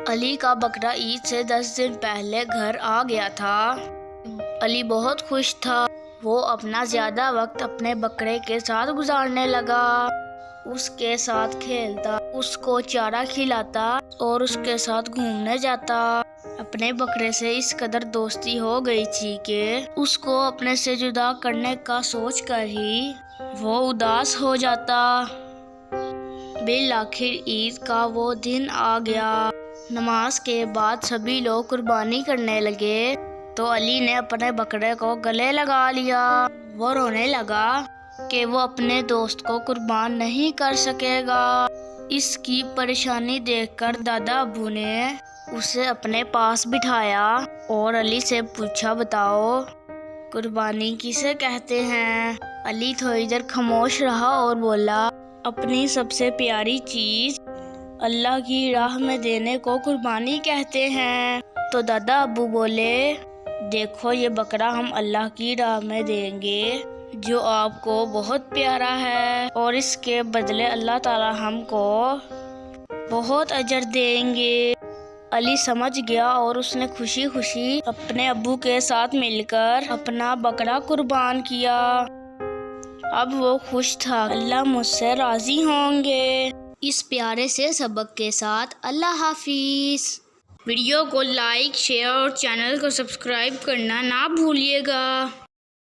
علی کا بکرا عید سے 10 دن پہلے گھر آ گیا تھا۔ علی بہت خوش تھا۔ وہ اپنا زیادہ وقت اپنے بکرے کے ساتھ گزارنے لگا۔ اس کے ساتھ کھیلتا، اس کو چارہ کھلاتا اور اس کے ساتھ گھومنے جاتا۔ اپنے بکرے سے اس قدر دوستی ہو گئی تھی کہ اس کو اپنے سے جدا کرنے کا سوچ کر ہی وہ اداس ہو جاتا۔ بالآخر عید کا وہ دن آ گیا۔ نماز کے بعد سبھی لوگ قربانی کرنے لگے تو علی نے اپنے بکرے کو گلے لگا لیا۔ وہ رونے لگا کہ وہ اپنے دوست کو قربان نہیں کر سکے گا۔ اس کی پریشانی دیکھ کر دادا ابو نے اسے اپنے پاس بٹھایا اور علی سے پوچھا، بتاؤ قربانی کسے کہتے ہیں؟ علی تھوڑی دیر خاموش رہا اور بولا، اپنی سب سے پیاری چیز اللہ کی راہ میں دینے کو قربانی کہتے ہیں۔ تو دادا ابو بولے، دیکھو یہ بکرا ہم اللہ کی راہ میں دیں گے جو آپ کو بہت پیارا ہے، اور اس کے بدلے اللہ تعالی ہم کو بہت اجر دیں گے۔ علی سمجھ گیا اور اس نے خوشی خوشی اپنے ابو کے ساتھ مل کر اپنا بکرا قربان کیا۔ اب وہ خوش تھا، اللہ مجھ سے راضی ہوں گے۔ اس پیارے سے سبق کے ساتھ اللہ حافظ۔ ویڈیو کو لائک، شیئر اور چینل کو سبسکرائب کرنا نہ بھولیے گا۔